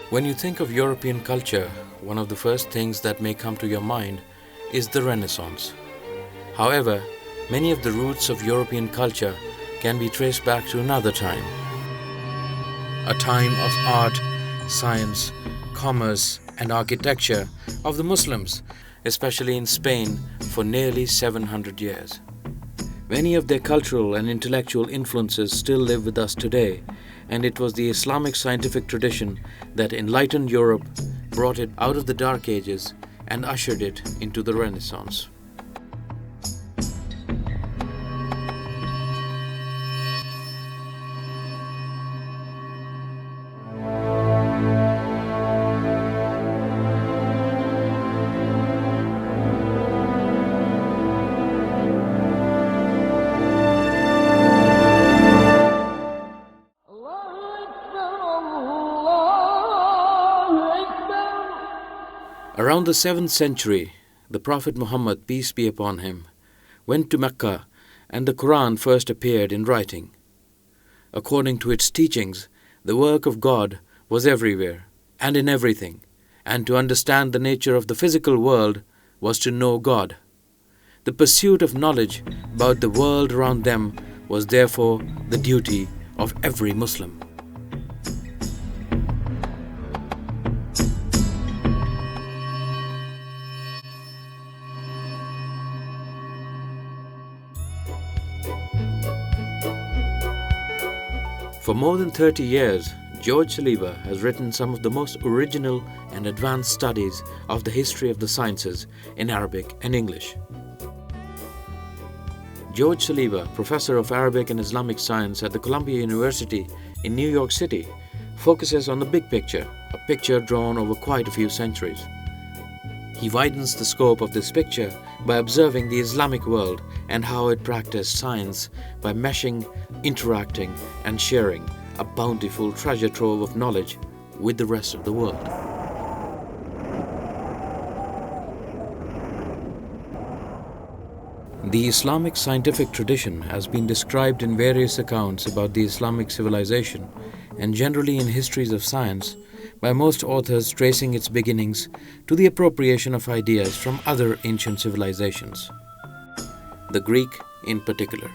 When you think of European culture, one of the first things that may come to your mind is the Renaissance. However, many of the roots of European culture can be traced back to another time. A time of art, science, commerce, and architecture of the Muslims, especially in Spain, for nearly 700 years. Many of their cultural and intellectual influences still live with us today, and it was the Islamic scientific tradition that enlightened Europe, brought it out of the Dark Ages, and ushered it into the Renaissance. Around the 7th century, the Prophet Muhammad, peace be upon him, went to Mecca and the Quran first appeared in writing. According to its teachings, the work of God was everywhere and in everything, and to understand the nature of the physical world was to know God. The pursuit of knowledge about the world around them was therefore the duty of every Muslim. For more than 30 years, George Saliba has written some of the most original and advanced studies of the history of the sciences in Arabic and English. George Saliba, professor of Arabic and Islamic Science at the Columbia University in New York City, focuses on the big picture, a picture drawn over quite a few centuries. He widens the scope of this picture by observing the Islamic world and how it practiced science by meshing, interacting, and sharing a bountiful treasure trove of knowledge with the rest of the world. The Islamic scientific tradition has been described in various accounts about the Islamic civilization and generally in histories of science by most authors tracing its beginnings to the appropriation of ideas from other ancient civilizations, the Greek in particular.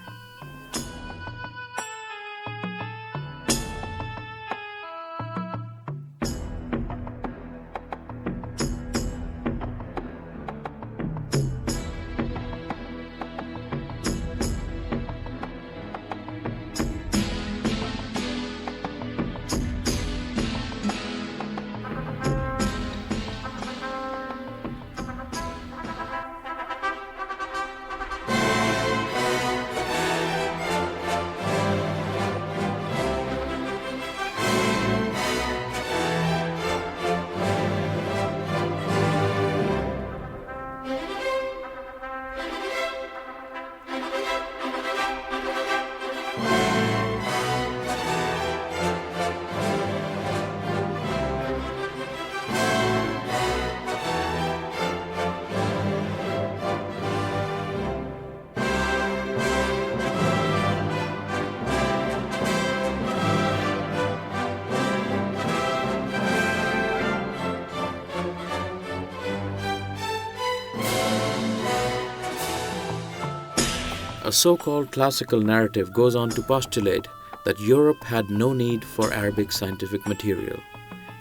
A so-called classical narrative goes on to postulate that Europe had no need for Arabic scientific material,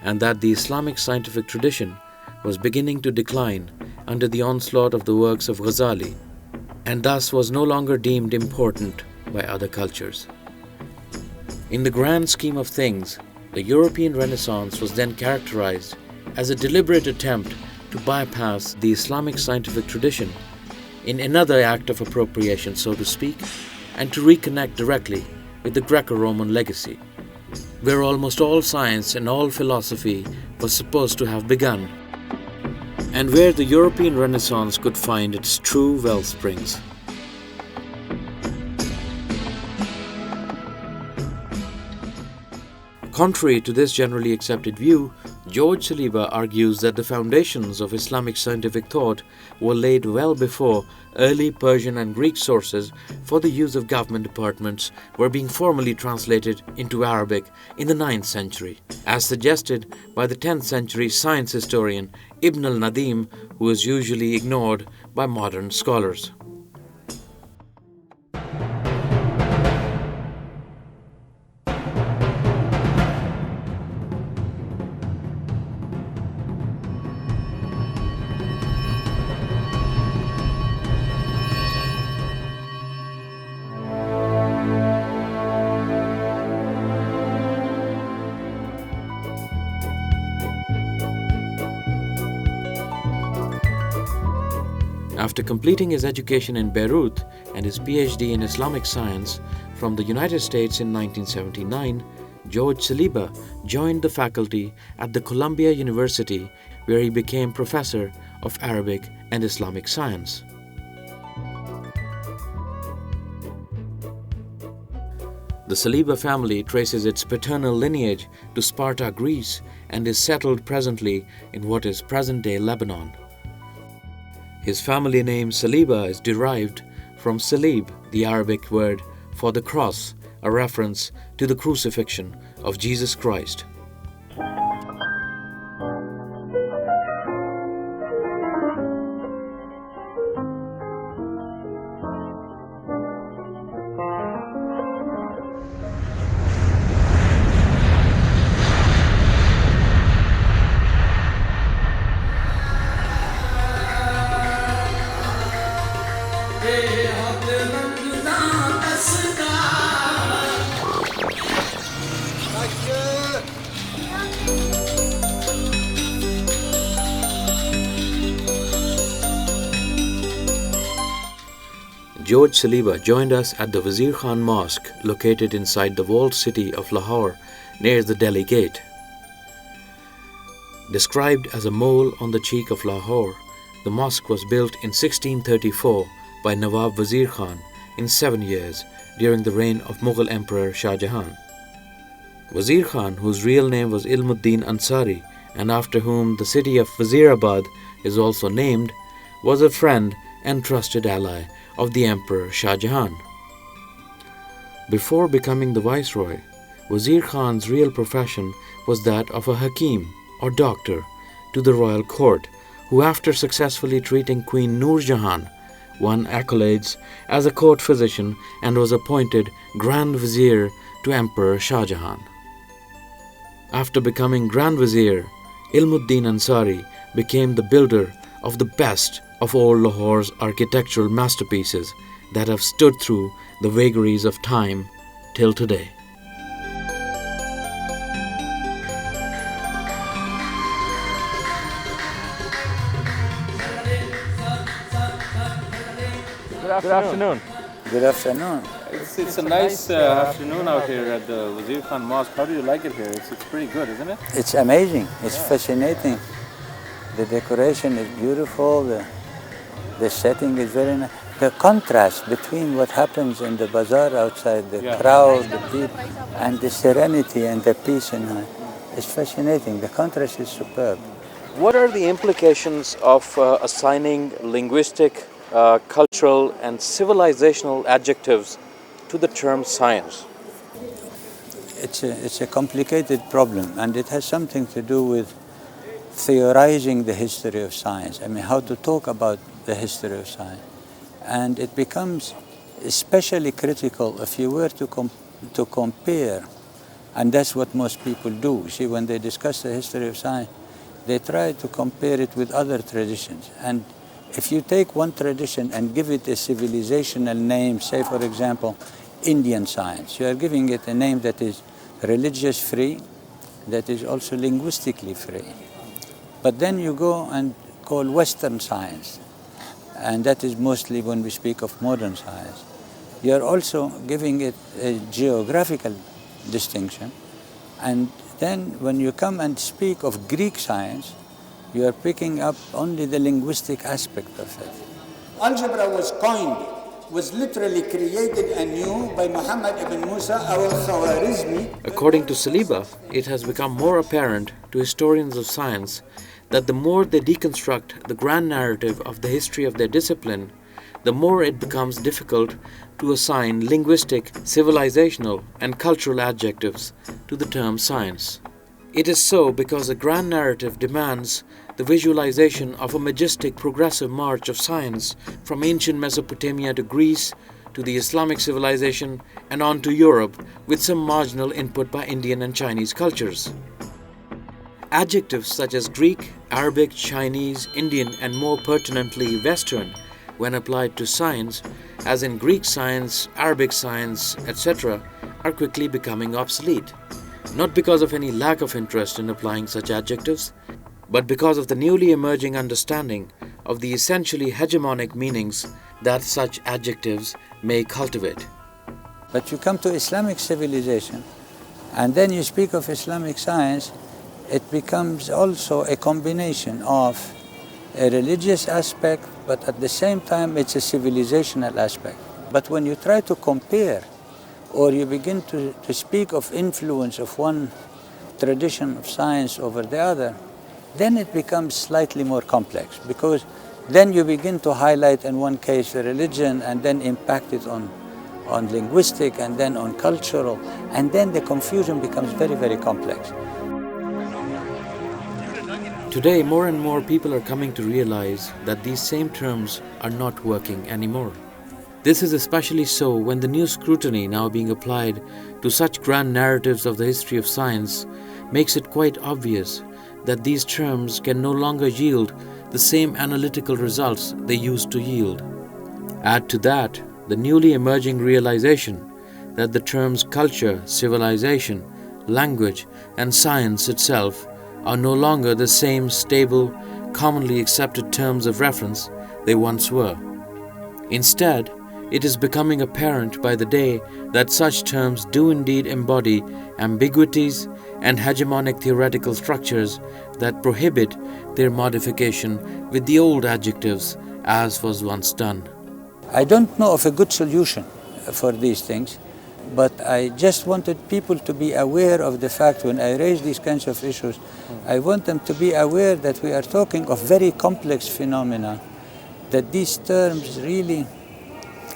and that the Islamic scientific tradition was beginning to decline under the onslaught of the works of Ghazali, and thus was no longer deemed important by other cultures. In the grand scheme of things, the European Renaissance was then characterized as a deliberate attempt to bypass the Islamic scientific tradition in another act of appropriation, so to speak, and to reconnect directly with the Greco-Roman legacy, where almost all science and all philosophy was supposed to have begun, and where the European Renaissance could find its true wellsprings. Contrary to this generally accepted view, George Saliba argues that the foundations of Islamic scientific thought were laid well before early Persian and Greek sources for the use of government departments were being formally translated into Arabic in the 9th century, as suggested by the 10th century science historian Ibn al-Nadim, who is usually ignored by modern scholars. After completing his education in Beirut and his PhD in Islamic Science from the United States in 1979, George Saliba joined the faculty at the Columbia University, where he became professor of Arabic and Islamic Science. The Saliba family traces its paternal lineage to Sparta, Greece, and is settled presently in what is present-day Lebanon. His family name Saliba is derived from Salib, the Arabic word for the cross, a reference to the crucifixion of Jesus Christ. George Saliba joined us at the Wazir Khan Mosque, located inside the walled city of Lahore near the Delhi Gate. Described as a mole on the cheek of Lahore, the mosque was built in 1634 by Nawab Wazir Khan in 7 years during the reign of Mughal Emperor Shah Jahan. Wazir Khan, whose real name was Ilmuddin Ansari and after whom the city of Wazirabad is also named, was a friend and trusted ally of the Emperor Shah Jahan. Before becoming the Viceroy, Wazir Khan's real profession was that of a Hakim or doctor to the royal court, who after successfully treating Queen Noor Jahan won accolades as a court physician and was appointed Grand Vizier to Emperor Shah Jahan. After becoming Grand Vizier, Ilmuddin Ansari became the builder of the best of all Lahore's architectural masterpieces that have stood through the vagaries of time till today. Good afternoon. Good afternoon. It's a nice afternoon out here at the Wazir Khan Mosque. How do you like it here? It's pretty good, isn't it? It's amazing. It's fascinating. The decoration is beautiful. The setting is very nice. The contrast between what happens in the bazaar outside, the crowd, the people, and the serenity and the peace in it is fascinating. The contrast is superb. What are the implications of assigning linguistic, cultural, and civilizational adjectives to the term science? It's a complicated problem, and it has something to do with theorizing the history of science. I mean, how to talk about the history of science. And it becomes especially critical if you were to compare, and that's what most people do. See, when they discuss the history of science, they try to compare it with other traditions. And if you take one tradition and give it a civilizational name, say for example, Indian science, you are giving it a name that is religious free, that is also linguistically free. But then you go and call Western science, and that is mostly when we speak of modern science. You are also giving it a geographical distinction, and then when you come and speak of Greek science, you are picking up only the linguistic aspect of it. Algebra was coined was literally created anew by Muhammad ibn Musa al-Khwarizmi. According to Saliba, it has become more apparent to historians of science that the more they deconstruct the grand narrative of the history of their discipline, the more it becomes difficult to assign linguistic, civilizational, and cultural adjectives to the term science. It is so because the grand narrative demands the visualization of a majestic progressive march of science from ancient Mesopotamia to Greece to the Islamic civilization and on to Europe, with some marginal input by Indian and Chinese cultures. Adjectives such as Greek, Arabic, Chinese, Indian, and more pertinently Western, when applied to science, as in Greek science, Arabic science, etc., are quickly becoming obsolete. Not because of any lack of interest in applying such adjectives, but because of the newly emerging understanding of the essentially hegemonic meanings that such adjectives may cultivate. But you come to Islamic civilization, and then you speak of Islamic science, it becomes also a combination of a religious aspect, but at the same time it's a civilizational aspect. But when you try to compare, or you begin to speak of influence of one tradition of science over the other, then it becomes slightly more complex, because then you begin to highlight in one case the religion and then impact it on linguistic and then on cultural, and then the confusion becomes very, very complex. Today, more and more people are coming to realize that these same terms are not working anymore. This is especially so when the new scrutiny now being applied to such grand narratives of the history of science makes it quite obvious that these terms can no longer yield the same analytical results they used to yield. Add to that the newly emerging realization that the terms culture, civilization, language, and science itself are no longer the same stable, commonly accepted terms of reference they once were. Instead, it is becoming apparent by the day that such terms do indeed embody ambiguities and hegemonic theoretical structures that prohibit their modification with the old adjectives as was once done. I don't know of a good solution for these things, but I just wanted people to be aware of the fact when I raise these kinds of issues, I want them to be aware that we are talking of very complex phenomena, that these terms really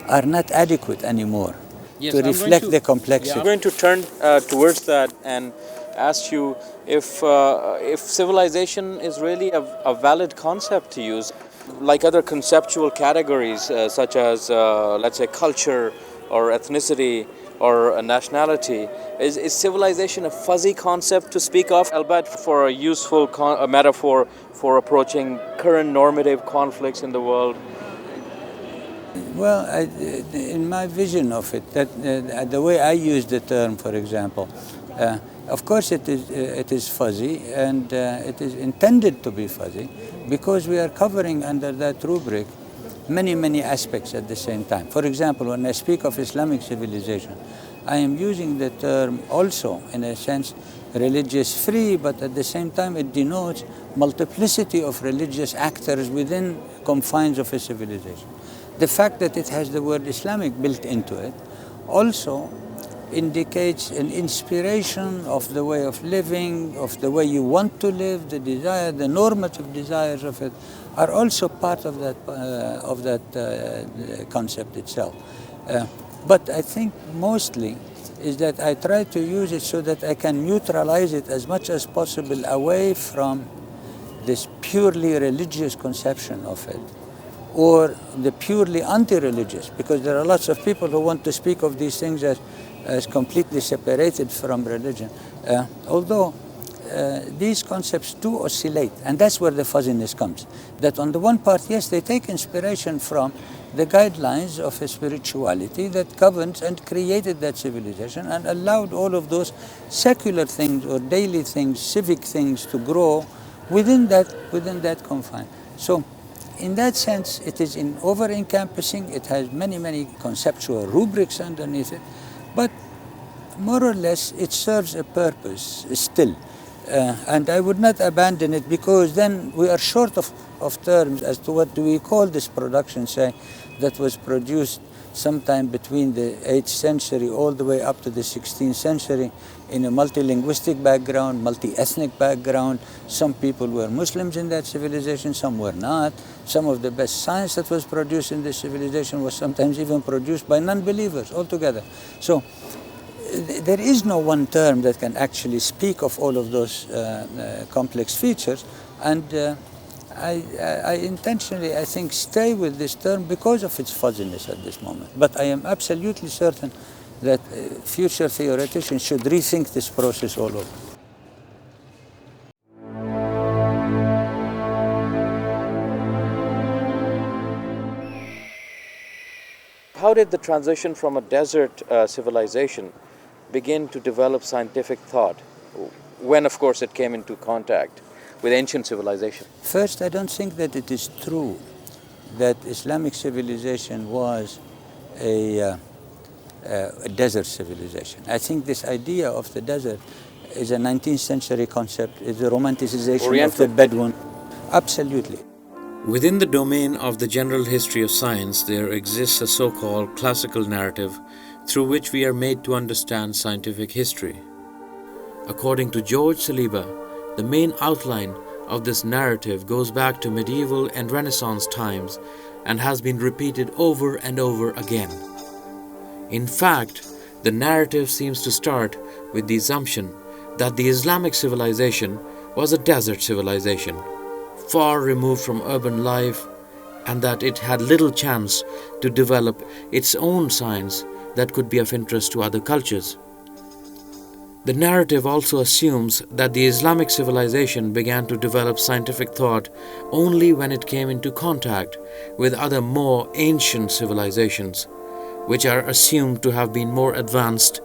are not adequate anymore to reflect the complexity. I'm going to turn towards that and ask you if civilization is really a valid concept to use, like other conceptual categories such as, let's say, culture or ethnicity or a nationality. Is civilization a fuzzy concept to speak of, albeit for a useful metaphor for approaching current normative conflicts in the world? Well, in my vision of it, that the way I use the term, for example, of course it is fuzzy, and it is intended to be fuzzy because we are covering under that rubric many aspects at the same time. For example, when I speak of Islamic civilization, I am using the term also, in a sense, religious free, but at the same time it denotes multiplicity of religious actors within confines of a civilization. The fact that it has the word Islamic built into it also indicates an inspiration of the way of living, of the way you want to live, the desire, the normative desires of it are also part of that concept itself. But I think mostly is that I try to use it so that I can neutralize it as much as possible away from this purely religious conception of it, or the purely anti-religious, because there are lots of people who want to speak of these things as completely separated from religion. Although these concepts do oscillate, and that's where the fuzziness comes. That on the one part, yes, they take inspiration from the guidelines of a spirituality that governs and created that civilization and allowed all of those secular things or daily things, civic things to grow within that confine. So in that sense, it is over-encompassing. It has many conceptual rubrics underneath it, but more or less it serves a purpose still. And I would not abandon it, because then we are short of terms as to what do we call this production, say, that was produced sometime between the 8th century all the way up to the 16th century in a multilinguistic background, multi-ethnic background. Some people were Muslims in that civilization, some were not. Some of the best science that was produced in this civilization was sometimes even produced by non-believers altogether. So there is no one term that can actually speak of all of those complex features, and I intentionally, I think, stay with this term because of its fuzziness at this moment. But I am absolutely certain that future theoreticians should rethink this process all over. How did the transition from a desert civilization begin to develop scientific thought when, of course, it came into contact with ancient civilization? First, I don't think that it is true that Islamic civilization was a desert civilization. I think this idea of the desert is a 19th century concept, is a romanticization Oriental. of the Bedouin. Absolutely. Within the domain of the general history of science, there exists a so-called classical narrative through which we are made to understand scientific history. According to George Saliba, the main outline of this narrative goes back to medieval and Renaissance times and has been repeated over and over again. In fact, the narrative seems to start with the assumption that the Islamic civilization was a desert civilization, far removed from urban life, and that it had little chance to develop its own science that could be of interest to other cultures. The narrative also assumes that the Islamic civilization began to develop scientific thought only when it came into contact with other more ancient civilizations, which are assumed to have been more advanced,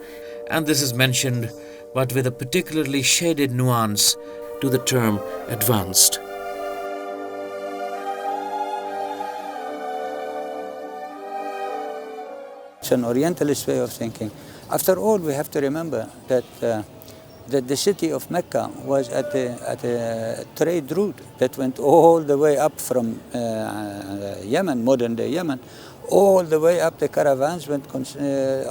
and this is mentioned but with a particularly shaded nuance to the term advanced. It's an Orientalist way of thinking. After all, we have to remember that the city of Mecca was at a trade route that went all the way up from Yemen, modern-day Yemen, all the way up. The caravans went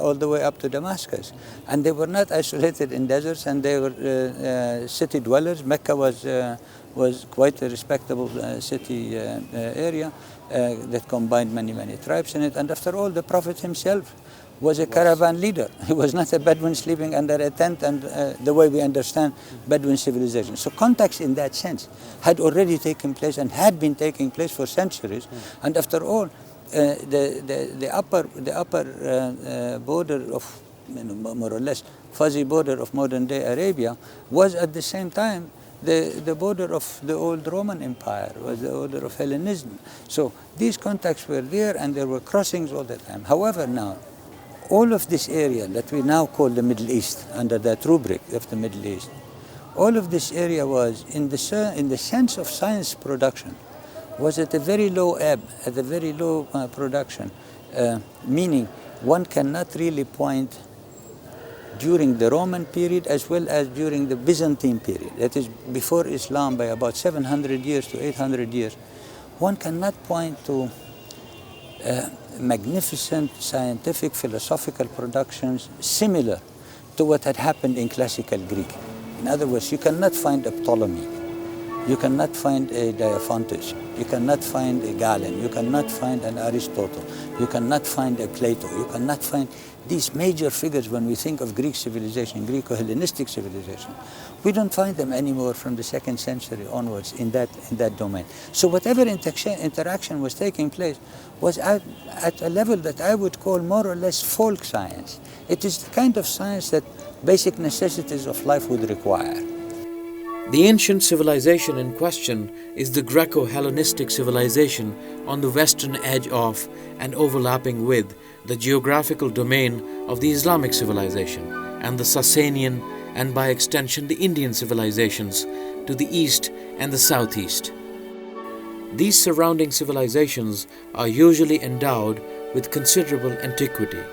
all the way up to Damascus. And they were not isolated in deserts, and they were city dwellers. Mecca was quite a respectable city area that combined many tribes in it. And after all, the Prophet himself was a caravan leader. He was not a Bedouin sleeping under a tent and the way we understand Bedouin civilization. So contacts in that sense had already taken place and had been taking place for centuries. And after all, the upper border of, more or less fuzzy border of modern day Arabia was at the same time the border of the old Roman Empire, was the border of Hellenism. So these contacts were there, and there were crossings all the time. However, now, all of this area that we now call the Middle East, under that rubric of the Middle East, all of this area was, in the sense of science production, was at a very low ebb, at a very low production, meaning one cannot really point during the Roman period as well as during the Byzantine period, that is before Islam by about 700 years to 800 years, one cannot point to magnificent scientific, philosophical productions similar to what had happened in classical Greek. In other words, you cannot find a Ptolemy, you cannot find a Diophantus, you cannot find a Galen, you cannot find an Aristotle, you cannot find a Plato, you cannot find these major figures when we think of Greek civilization, Greek or Hellenistic civilization. We don't find them anymore from the 2nd century onwards in that domain. So whatever interaction was taking place was at a level that I would call more or less folk science. It is the kind of science that basic necessities of life would require. The ancient civilization in question is the Greco-Hellenistic civilization on the western edge of and overlapping with the geographical domain of the Islamic civilization and the Sasanian and by extension the Indian civilizations to the east and the southeast. These surrounding civilizations are usually endowed with considerable antiquity,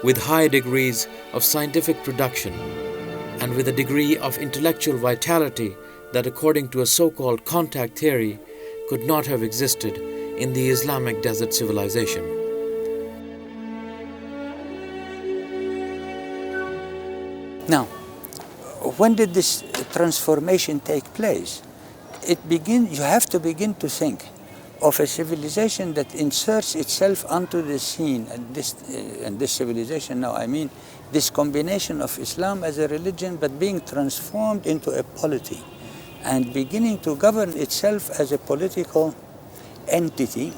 with high degrees of scientific production, and with a degree of intellectual vitality that, according to a so-called contact theory, could not have existed in the Islamic desert civilization. Now, when did this transformation take place? You have to begin to think of a civilization that inserts itself onto the scene, and this civilization now, I mean this combination of Islam as a religion but being transformed into a polity and beginning to govern itself as a political entity,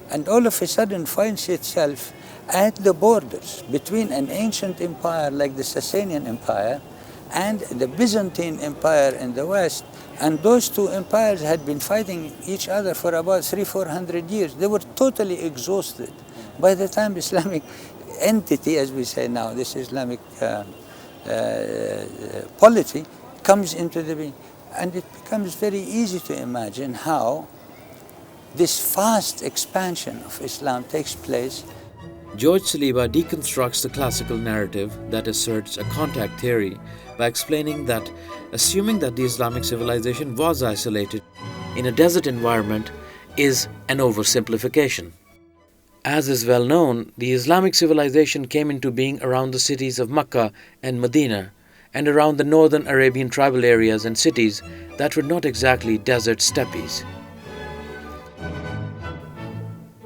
and all of a sudden finds itself at the borders between an ancient empire like the Sasanian Empire and the Byzantine Empire in the West. And those two empires had been fighting each other for about 300-400 years. They were totally exhausted. By the time Islamic entity, as we say now, this Islamic polity comes into the being. And it becomes very easy to imagine how this fast expansion of Islam takes place. George Saliba deconstructs the classical narrative that asserts a contact theory by explaining that assuming that the Islamic civilization was isolated in a desert environment is an oversimplification. As is well known, the Islamic civilization came into being around the cities of Mecca and Medina and around the northern Arabian tribal areas and cities that were not exactly desert steppes.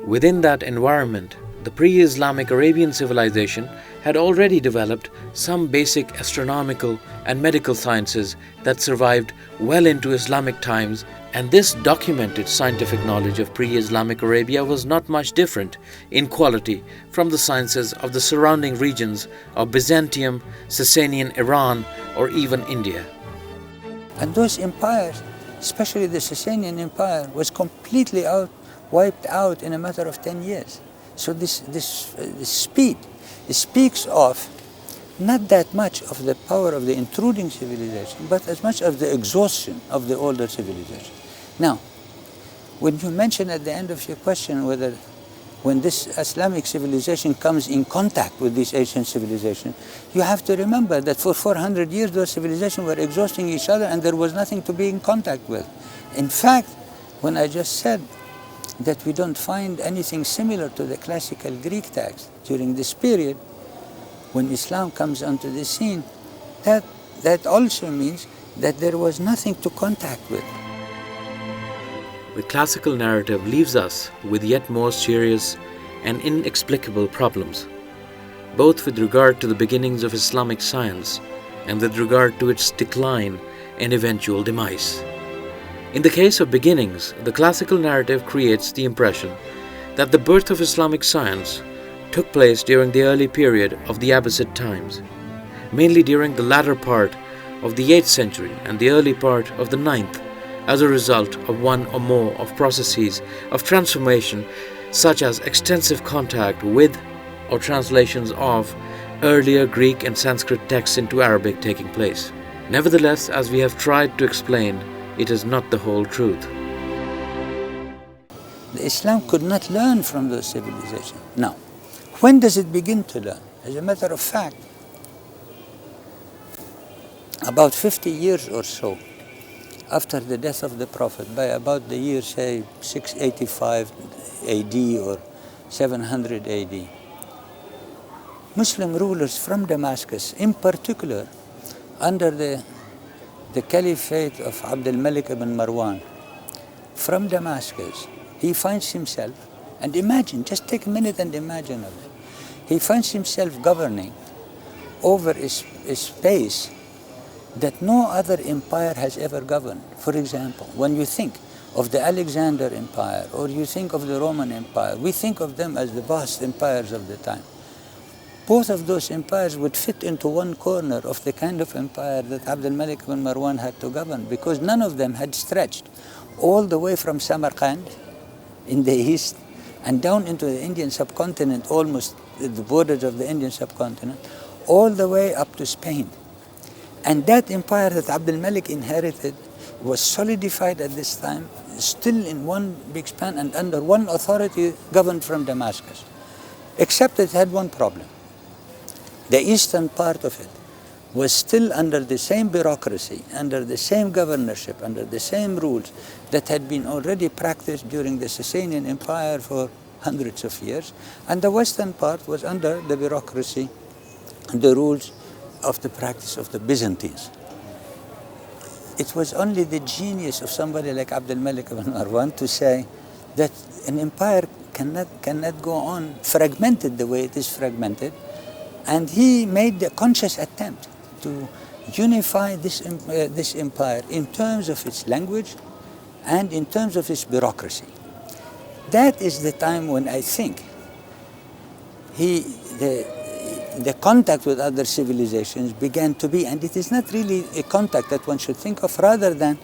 Within that environment, the pre-Islamic Arabian civilization had already developed some basic astronomical and medical sciences that survived well into Islamic times, and this documented scientific knowledge of pre-Islamic Arabia was not much different in quality from the sciences of the surrounding regions of Byzantium, Sasanian Iran, or even India. And those empires, especially the Sasanian Empire, was completely wiped out in a matter of 10 years. So this speed speaks of not that much of the power of the intruding civilization, but as much of the exhaustion of the older civilization. Now, when you mention at the end of your question when this Islamic civilization comes in contact with this ancient civilization, you have to remember that for 400 years those civilizations were exhausting each other and there was nothing to be in contact with. In fact, when I just said that we don't find anything similar to the classical Greek text during this period, when Islam comes onto the scene, that also means that there was nothing to contact with. The classical narrative leaves us with yet more serious and inexplicable problems, both with regard to the beginnings of Islamic science and with regard to its decline and eventual demise. In the case of beginnings, the classical narrative creates the impression that the birth of Islamic science took place during the early period of the Abbasid times, mainly during the latter part of the 8th century and the early part of the 9th, as a result of one or more of processes of transformation such as extensive contact with or translations of earlier Greek and Sanskrit texts into Arabic taking place. Nevertheless, as we have tried to explain, it is not the whole truth. The Islam could not learn from those civilizations. Now, when does it begin to learn? As a matter of fact, about 50 years or so after the death of the Prophet, by about the year, say, 685 AD or 700 AD, Muslim rulers from Damascus, in particular, under the caliphate of Abdul Malik ibn Marwan, from Damascus, he finds himself, and imagine, just take a minute and imagine of it, he finds himself governing over a space that no other empire has ever governed. For example, when you think of the Alexander Empire or you think of the Roman Empire, we think of them as the vast empires of the time. Both of those empires would fit into one corner of the kind of empire that Abdul Malik ibn Marwan had to govern, because none of them had stretched all the way from Samarkand in the east and down into the Indian subcontinent, almost at the borders of the Indian subcontinent, all the way up to Spain. And that empire that Abdul Malik inherited was solidified at this time, still in one big span and under one authority governed from Damascus. Except it had one problem. The eastern part of it was still under the same bureaucracy, under the same governorship, under the same rules that had been already practiced during the Sasanian Empire for hundreds of years. And the western part was under the bureaucracy and the rules of the practice of the Byzantines. It was only the genius of somebody like Abdul Malik ibn Marwan to say that an empire cannot go on fragmented the way it is fragmented, and he made a conscious attempt to unify this empire in terms of its language and in terms of its bureaucracy. That is the time when I think the contact with other civilizations began to be, and it is not really a contact that one should think of, rather than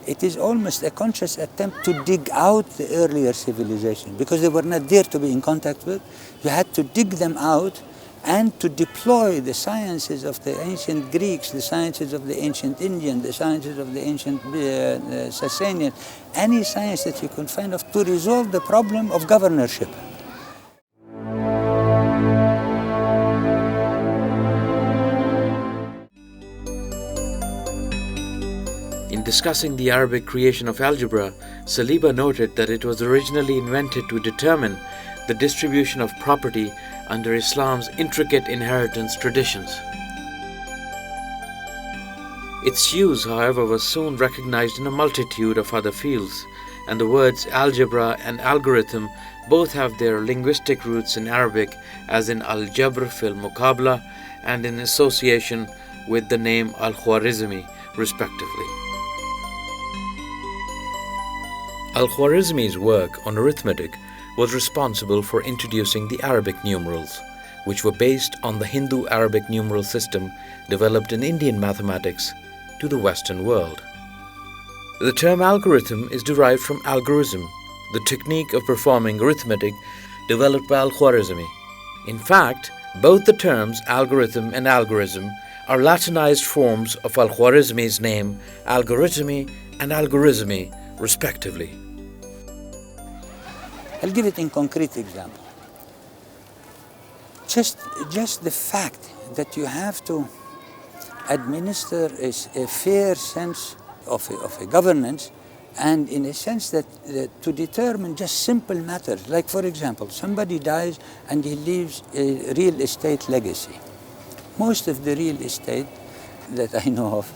it is almost a conscious attempt to dig out the earlier civilizations, because they were not there to be in contact with. You had to dig them out and to deploy the sciences of the ancient Greeks, the sciences of the ancient Indian, the sciences of the ancient Sasanian, any science that you could find of, to resolve the problem of governorship. In discussing the Arabic creation of algebra, Saliba noted that it was originally invented to determine the distribution of property under Islam's intricate inheritance traditions. Its use, however, was soon recognized in a multitude of other fields, and the words algebra and algorithm both have their linguistic roots in Arabic, as in al-jabr fil muqabla, and in association with the name al-Khwarizmi, respectively. Al-Khwarizmi's work on arithmetic was responsible for introducing the Arabic numerals, which were based on the Hindu-Arabic numeral system developed in Indian mathematics, to the Western world. The term algorithm is derived from algorism, the technique of performing arithmetic developed by Al-Khwarizmi. In fact, both the terms algorithm and algorism are Latinized forms of Al-Khwarizmi's name, algorithmi and algorismi, respectively. I'll give it in concrete example. Just the fact that you have to administer a fair sense of a governance, and in a sense that to determine just simple matters, like for example, somebody dies and he leaves a real estate legacy. Most of the real estate that I know of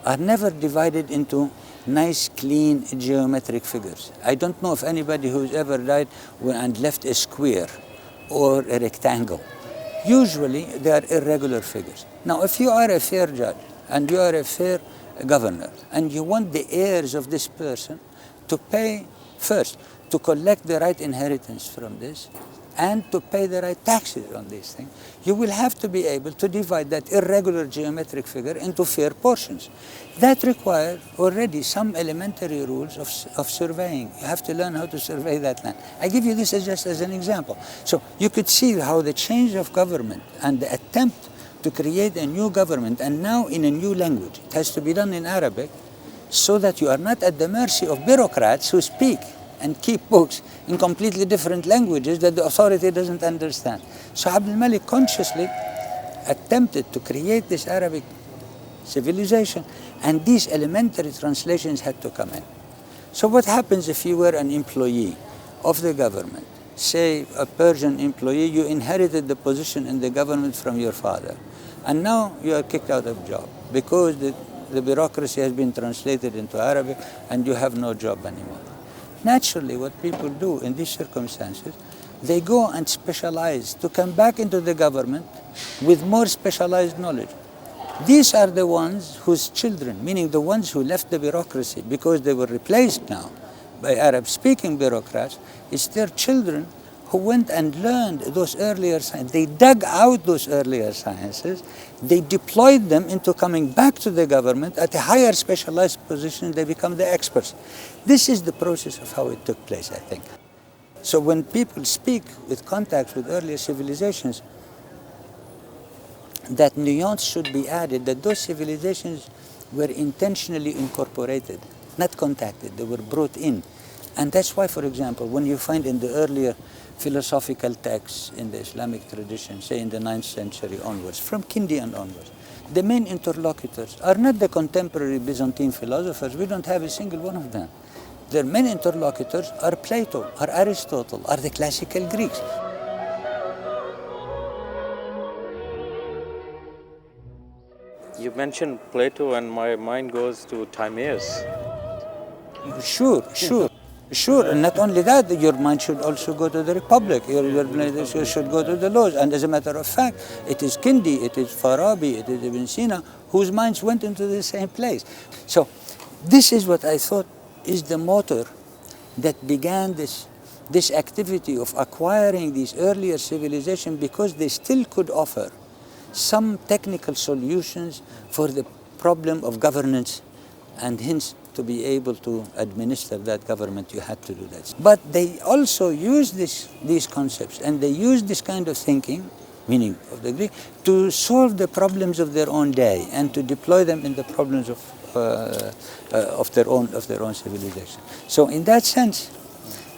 are never divided into nice, clean, geometric figures. I don't know of anybody who's ever died and left a square or a rectangle. Usually, they are irregular figures. Now, if you are a fair judge and you are a fair governor and you want the heirs of this person to pay first, to collect the right inheritance from this, and to pay the right taxes on these things, you will have to be able to divide that irregular geometric figure into fair portions. That requires already some elementary rules of surveying. You have to learn how to survey that land. I give you this just as an example. So you could see how the change of government and the attempt to create a new government, and now in a new language, it has to be done in Arabic, so that you are not at the mercy of bureaucrats who speak and keep books in completely different languages that the authority doesn't understand. So Abdul Malik consciously attempted to create this Arabic civilization, and these elementary translations had to come in. So what happens if you were an employee of the government, say a Persian employee, you inherited the position in the government from your father, and now you are kicked out of job because the bureaucracy has been translated into Arabic and you have no job anymore. Naturally, what people do in these circumstances, they go and specialize to come back into the government with more specialized knowledge. These are the ones whose children, meaning the ones who left the bureaucracy because they were replaced now by Arab-speaking bureaucrats, it's their children who went and learned those earlier sciences. They dug out those earlier sciences, they deployed them into coming back to the government at a higher specialized position, they become the experts. This is the process of how it took place, I think. So when people speak with contacts with earlier civilizations, that nuance should be added, that those civilizations were intentionally incorporated, not contacted, they were brought in. And that's why, for example, when you find in the earlier philosophical texts in the Islamic tradition, say in the 9th century onwards, from Kindi and onwards, the main interlocutors are not the contemporary Byzantine philosophers. We don't have a single one of them. Their main interlocutors are Plato, are Aristotle, are the classical Greeks. You mentioned Plato, and my mind goes to Timaeus. Sure, sure. Sure, and not only that, your mind should also go to the Republic, your mind should go to the laws. And as a matter of fact, it is Kindi, it is Farabi, it is Ibn Sina, whose minds went into the same place. So this is what I thought is the motor that began this activity of acquiring these earlier civilizations, because they still could offer some technical solutions for the problem of governance, and hence to be able to administer that government, you had to do that. But they also use these concepts, and they use this kind of thinking, meaning of the Greek, to solve the problems of their own day and to deploy them in the problems of their own civilization. So in that sense,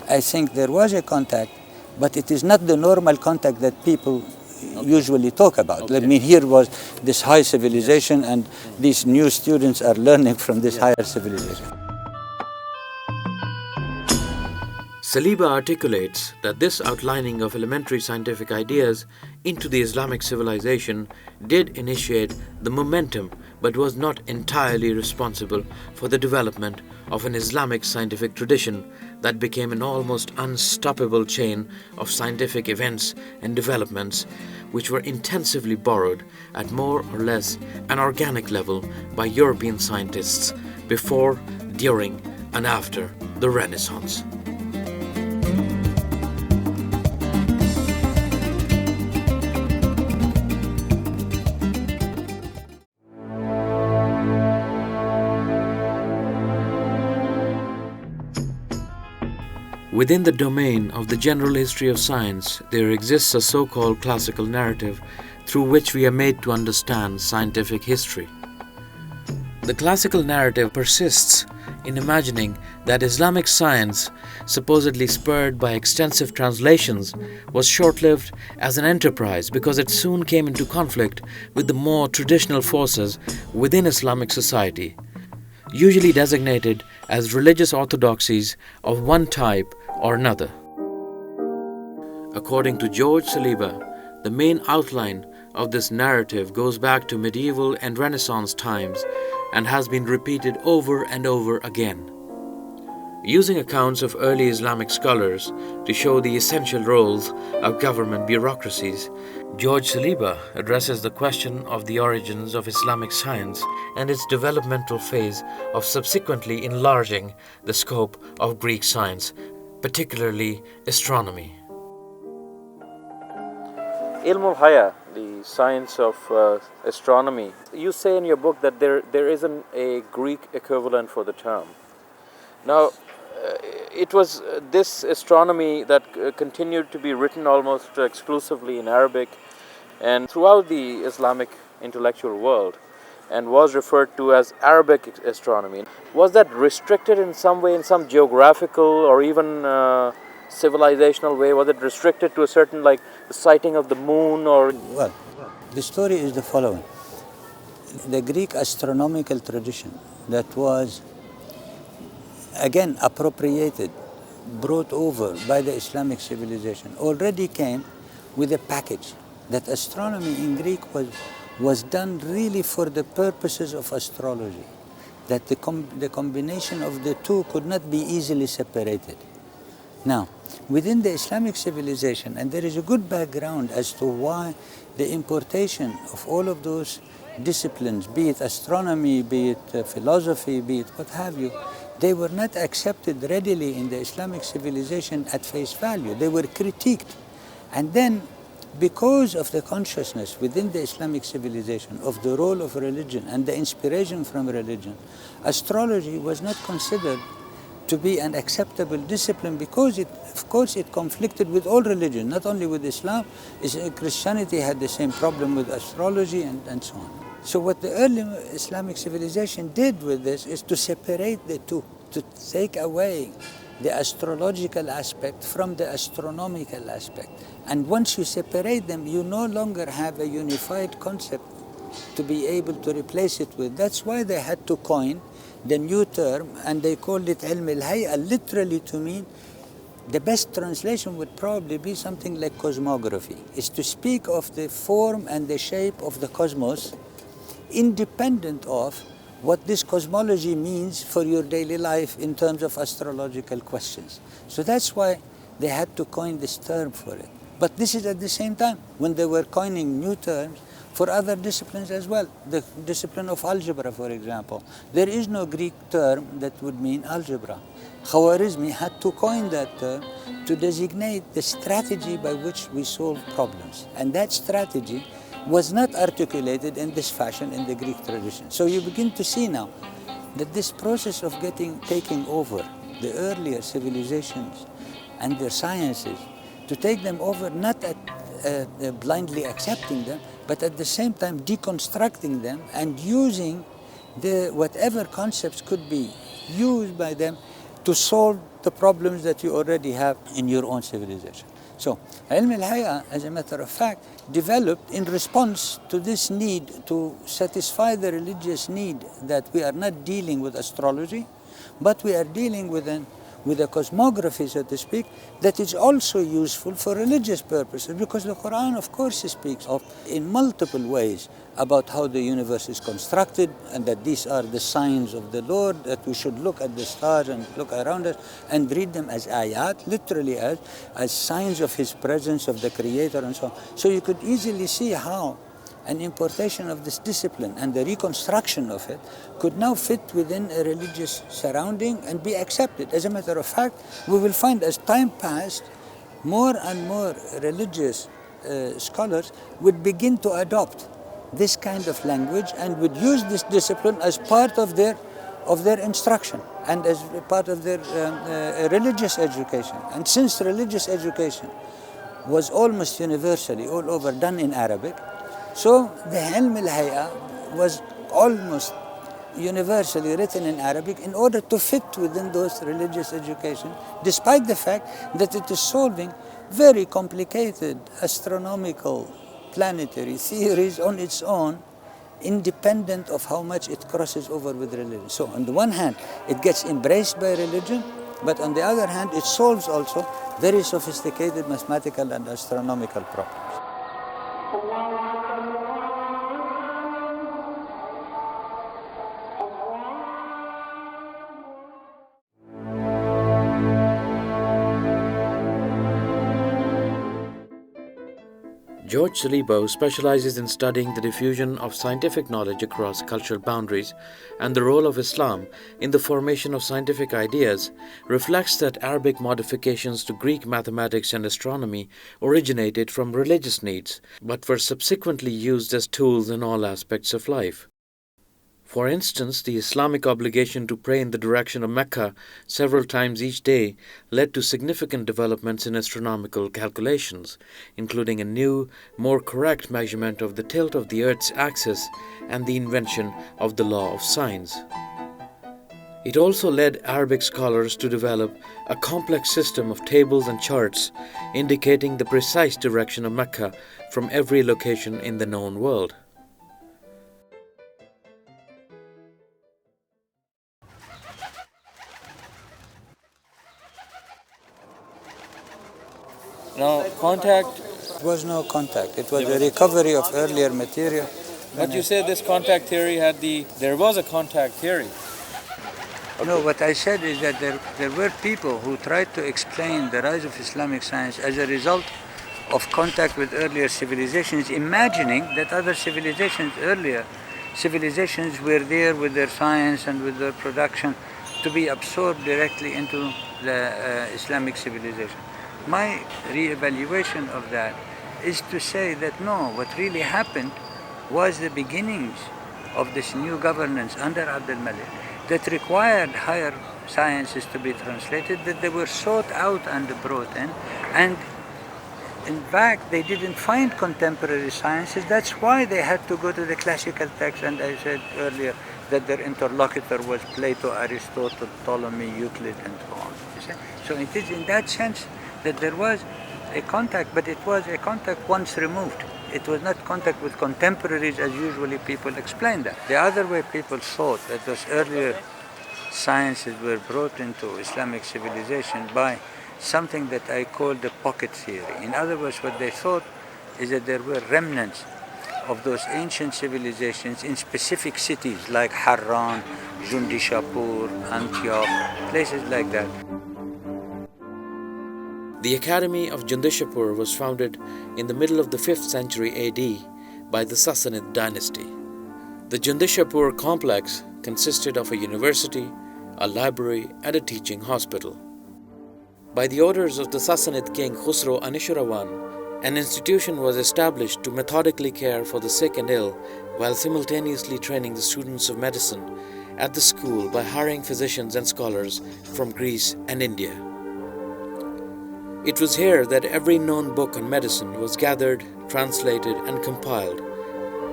I think there was a contact, but it is not the normal contact that people usually talk about. Okay. I mean, here was this high civilization, and these new students are learning from this higher civilization. Saliba articulates that this outlining of elementary scientific ideas into the Islamic civilization did initiate the momentum, but was not entirely responsible for the development of an Islamic scientific tradition that became an almost unstoppable chain of scientific events and developments which were intensively borrowed at more or less an organic level by European scientists before, during, and after the Renaissance. Within the domain of the general history of science, there exists a so-called classical narrative through which we are made to understand scientific history. The classical narrative persists in imagining that Islamic science, supposedly spurred by extensive translations, was short-lived as an enterprise because it soon came into conflict with the more traditional forces within Islamic society, usually designated as religious orthodoxies of one type or another. According to George Saliba, the main outline of this narrative goes back to medieval and Renaissance times and has been repeated over and over again. Using accounts of early Islamic scholars to show the essential roles of government bureaucracies, George Saliba addresses the question of the origins of Islamic science and its developmental phase of subsequently enlarging the scope of Greek science, particularly astronomy. Ilm al-Haya, the science of astronomy. You say in your book that there isn't a Greek equivalent for the term. Now, it was this astronomy that continued to be written almost exclusively in Arabic and throughout the Islamic intellectual world, and was referred to as Arabic astronomy. Was that restricted in some way, in some geographical or even civilizational way? Was it restricted to a certain, like the sighting of the moon or? Well, the story is the following. The Greek astronomical tradition that was again appropriated, brought over by the Islamic civilization, already came with a package that astronomy in Greek was done really for the purposes of astrology, that the combination of the two could not be easily separated. Now, within the Islamic civilization, and there is a good background as to why the importation of all of those disciplines, be it astronomy, be it philosophy, be it what have you, they were not accepted readily in the Islamic civilization at face value. They were critiqued. And then, because of the consciousness within the Islamic civilization of the role of religion and the inspiration from religion, astrology was not considered to be an acceptable discipline because of course it conflicted with all religion, not only with Islam. Christianity had the same problem with astrology and so on. So what the early Islamic civilization did with this is to separate the two, to take away the astrological aspect from the astronomical aspect. And once you separate them, you no longer have a unified concept to be able to replace it with. That's why they had to coin the new term, and they called it Ilm al-Hay'a, literally to mean, the best translation would probably be something like cosmography, is to speak of the form and the shape of the cosmos independent of what this cosmology means for your daily life in terms of astrological questions. So that's why they had to coin this term for it. But this is at the same time when they were coining new terms for other disciplines as well. The discipline of algebra, for example. There is no Greek term that would mean algebra. Khwarizmi had to coin that term to designate the strategy by which we solve problems. And that strategy was not articulated in this fashion in the Greek tradition. So you begin to see now that this process of taking over the earlier civilizations and their sciences, to take them over not at blindly accepting them, but at the same time deconstructing them and using whatever concepts could be used by them to solve the problems that you already have in your own civilization. So, Ilm al-Hay'a, as a matter of fact, developed in response to this need to satisfy the religious need that we are not dealing with astrology, but we are dealing with a cosmography, so to speak, that is also useful for religious purposes, because the Quran, of course, speaks of in multiple ways about how the universe is constructed, and that these are the signs of the Lord, that we should look at the stars and look around us and read them as ayat, literally as signs of His presence, of the Creator, and so on. So you could easily see how an importation of this discipline and the reconstruction of it could now fit within a religious surrounding and be accepted. As a matter of fact, we will find as time passed, more and more religious scholars would begin to adopt this kind of language and would use this discipline as part of their instruction and as part of their religious education. And since religious education was almost universally all over done in Arabic, so the Ilm al-Hay'a was almost universally written in Arabic in order to fit within those religious education, despite the fact that it is solving very complicated astronomical planetary theories on its own, independent of how much it crosses over with religion. So on the one hand, it gets embraced by religion, but on the other hand, it solves also very sophisticated mathematical and astronomical problems. George Saliba, who specializes in studying the diffusion of scientific knowledge across cultural boundaries and the role of Islam in the formation of scientific ideas, reflects that Arabic modifications to Greek mathematics and astronomy originated from religious needs, but were subsequently used as tools in all aspects of life. For instance, the Islamic obligation to pray in the direction of Mecca several times each day led to significant developments in astronomical calculations, including a new, more correct measurement of the tilt of the Earth's axis and the invention of the law of sines. It also led Arabic scholars to develop a complex system of tables and charts indicating the precise direction of Mecca from every location in the known world. Now, contact. There was no contact. It was a recovery of earlier material. But you said this contact theory there was a contact theory. No, what I said is that there were people who tried to explain the rise of Islamic science as a result of contact with earlier civilizations, imagining that other earlier civilizations were there with their science and with their production to be absorbed directly into the Islamic civilization. My re-evaluation of that is to say that no, what really happened was the beginnings of this new governance under Abdul Malik that required higher sciences to be translated, that they were sought out and brought in, and in fact they didn't find contemporary sciences. That's why they had to go to the classical texts, and I said earlier that their interlocutor was Plato, Aristotle, Ptolemy, Euclid, and so on. So it is in that sense that there was a contact, but it was a contact once removed. It was not contact with contemporaries as usually people explain that. The other way people thought that those earlier sciences were brought into Islamic civilization by something that I call the pocket theory. In other words, what they thought is that there were remnants of those ancient civilizations in specific cities like Harran, Jundishapur, Antioch, places like that. The Academy of Jundishapur was founded in the middle of the 5th century AD by the Sassanid dynasty. The Jundishapur complex consisted of a university, a library, and a teaching hospital. By the orders of the Sassanid king Khusro Anishiravan, an institution was established to methodically care for the sick and ill while simultaneously training the students of medicine at the school by hiring physicians and scholars from Greece and India. It was here that every known book on medicine was gathered, translated, and compiled,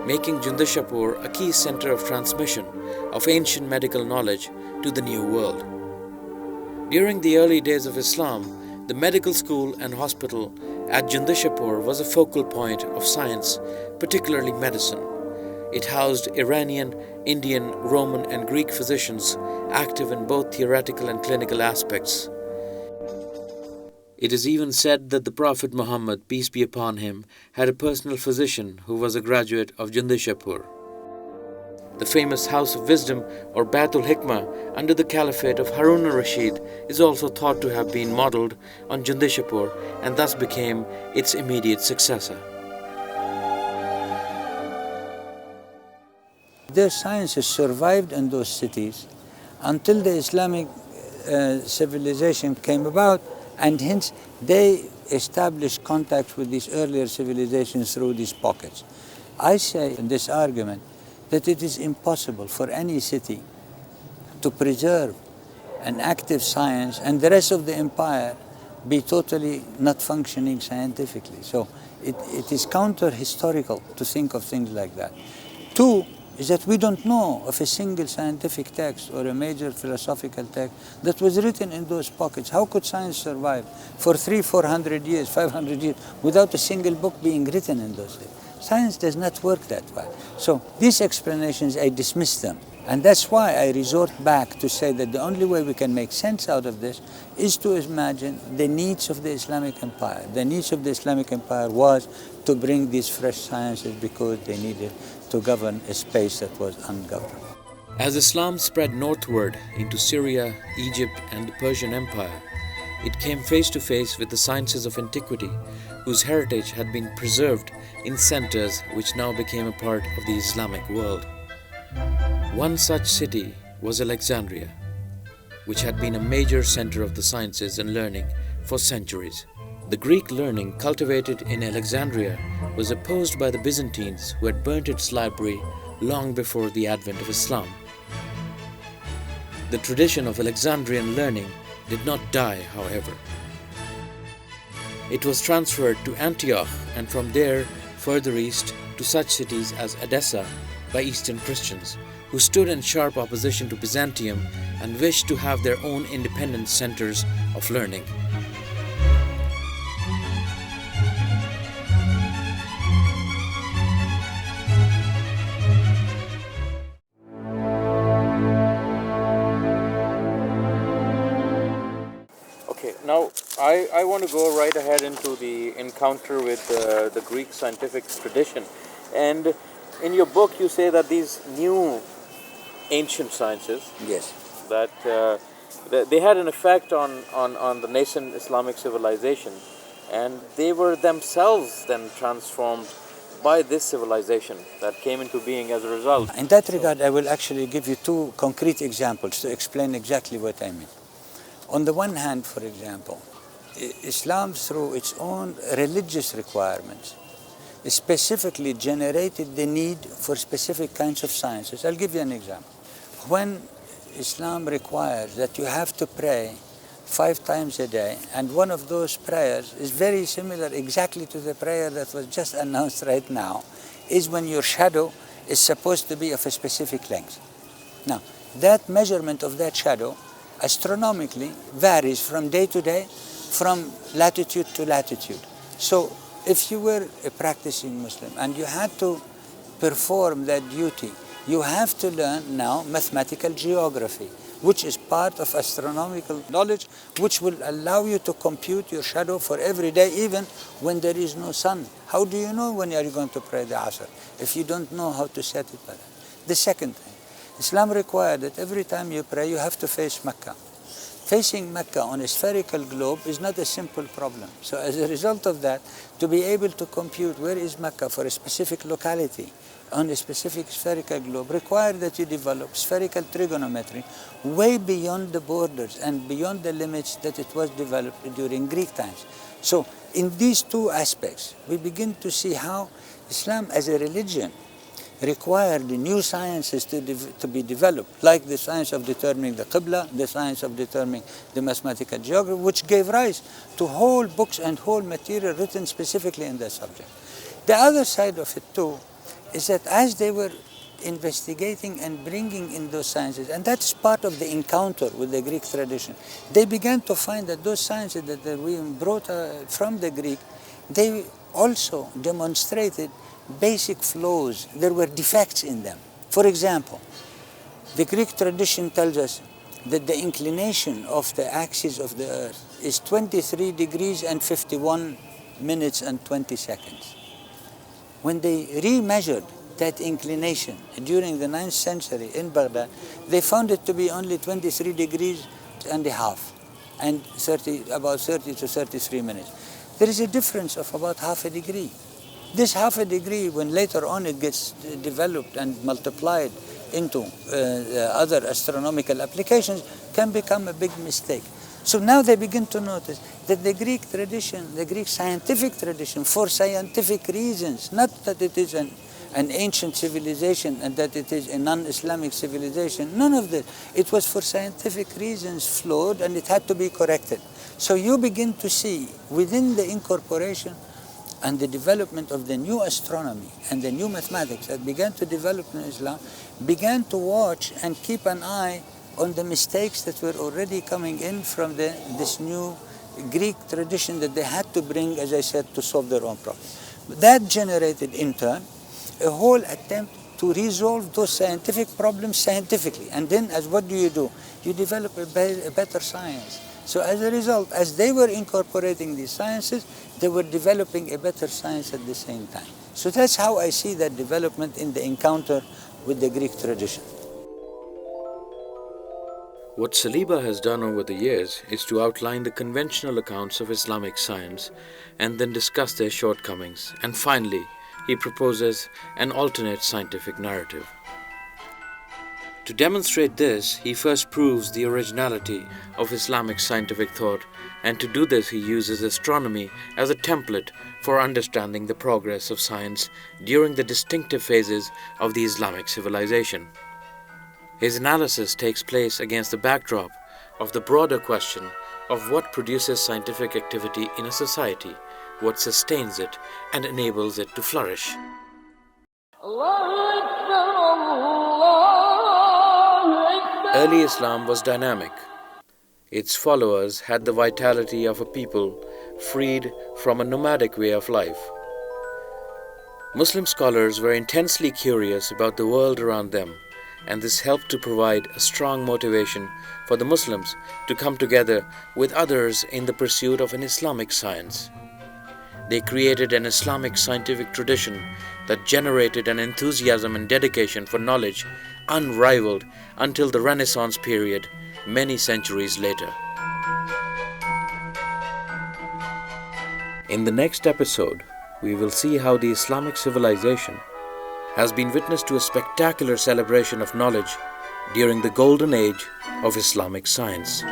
making Jundishapur a key center of transmission of ancient medical knowledge to the New World. During the early days of Islam, the medical school and hospital at Jundishapur was a focal point of science, particularly medicine. It housed Iranian, Indian, Roman, and Greek physicians active in both theoretical and clinical aspects. It is even said that the Prophet Muhammad, peace be upon him, had a personal physician who was a graduate of Jundishapur. The famous House of Wisdom or Baitul Hikmah under the Caliphate of Harun al-Rashid is also thought to have been modelled on Jundishapur and thus became its immediate successor. Their sciences survived in those cities until the Islamic civilization came about, and hence they established contact with these earlier civilizations through these pockets. I say in this argument that it is impossible for any city to preserve an active science and the rest of the empire be totally not functioning scientifically. So it is counter-historical to think of things like that. Two is that we don't know of a single scientific text or a major philosophical text that was written in those pockets. How could science survive for 300-400 years, 500 years without a single book being written in those days? Science does not work that way. So these explanations, I dismiss them. And that's why I resort back to say that the only way we can make sense out of this is to imagine the needs of the Islamic Empire. The needs of the Islamic Empire was to bring these fresh sciences because they needed to govern a space that was ungoverned. As Islam spread northward into Syria, Egypt, and the Persian Empire, it came face to face with the sciences of antiquity, whose heritage had been preserved in centers which now became a part of the Islamic world. One such city was Alexandria, which had been a major center of the sciences and learning for centuries. The Greek learning cultivated in Alexandria was opposed by the Byzantines, who had burnt its library long before the advent of Islam. The tradition of Alexandrian learning did not die, however. It was transferred to Antioch and from there further east to such cities as Edessa by Eastern Christians, who stood in sharp opposition to Byzantium and wished to have their own independent centers of learning. Okay, now I want to go right ahead into the encounter with the Greek scientific tradition. And in your book, you say that these new ancient sciences, Yes. that they had an effect on the nascent Islamic civilization, and they were themselves then transformed by this civilization that came into being as a result. In that regard, I will actually give you two concrete examples to explain exactly what I mean. On the one hand, for example, Islam, through its own religious requirements, specifically generated the need for specific kinds of sciences. I'll give you an example. When Islam requires that you have to pray 5 times a day, and one of those prayers is very similar exactly to the prayer that was just announced right now, is when your shadow is supposed to be of a specific length. Now, that measurement of that shadow astronomically varies from day to day, from latitude to latitude. So if you were a practicing Muslim and you had to perform that duty, you have to learn now mathematical geography. which is part of astronomical knowledge, which will allow you to compute your shadow for every day, even when there is no sun. How do you know when you are going to pray the Asr if you don't know how to set it by that? The second thing, Islam required that every time you pray, you have to face Mecca. Facing Mecca on a spherical globe is not a simple problem. So as a result of that, to be able to compute where is Mecca for a specific locality on a specific spherical globe required that you develop spherical trigonometry way beyond the borders and beyond the limits that it was developed during Greek times. So in these two aspects, we begin to see how Islam as a religion required new sciences to be developed, like the science of determining the Qibla, the science of determining the mathematical geography, which gave rise to whole books and whole material written specifically in that subject. The other side of it too is that as they were investigating and bringing in those sciences, and that's part of the encounter with the Greek tradition, they began to find that those sciences that we brought from the Greek, they also demonstrated basic flaws. There were defects in them. For example, the Greek tradition tells us that the inclination of the axis of the earth is 23 degrees and 51 minutes and 20 seconds. When they remeasured that inclination during the 9th century in Baghdad, they found it to be only 23 degrees and a half and about 30 to 33 minutes. There is a difference of about half a degree. This half a degree, when later on it gets developed and multiplied into other astronomical applications, can become a big mistake. So now they begin to notice that the Greek tradition, the Greek scientific tradition, for scientific reasons, not that it is an ancient civilization and that it is a non-Islamic civilization, none of this. It was for scientific reasons flawed and it had to be corrected. So you begin to see within the incorporation and the development of the new astronomy and the new mathematics that began to develop in Islam, began to watch and keep an eye on the mistakes that were already coming in from this new Greek tradition that they had to bring, as I said, to solve their own problem. That generated, in turn, a whole attempt to resolve those scientific problems scientifically. And then, what do? You develop a better science. So as a result, as they were incorporating these sciences, they were developing a better science at the same time. So that's how I see that development in the encounter with the Greek tradition. What Saliba has done over the years is to outline the conventional accounts of Islamic science and then discuss their shortcomings. And finally, he proposes an alternate scientific narrative. To demonstrate this, he first proves the originality of Islamic scientific thought, and to do this he uses astronomy as a template for understanding the progress of science during the distinctive phases of the Islamic civilization. His analysis takes place against the backdrop of the broader question of what produces scientific activity in a society, what sustains it and enables it to flourish. Early Islam was dynamic. Its followers had the vitality of a people freed from a nomadic way of life. Muslim scholars were intensely curious about the world around them, and this helped to provide a strong motivation for the Muslims to come together with others in the pursuit of an Islamic science. They created an Islamic scientific tradition that generated an enthusiasm and dedication for knowledge unrivaled until the Renaissance period, many centuries later. In the next episode, we will see how the Islamic civilization has been witness to a spectacular celebration of knowledge during the golden age of Islamic science.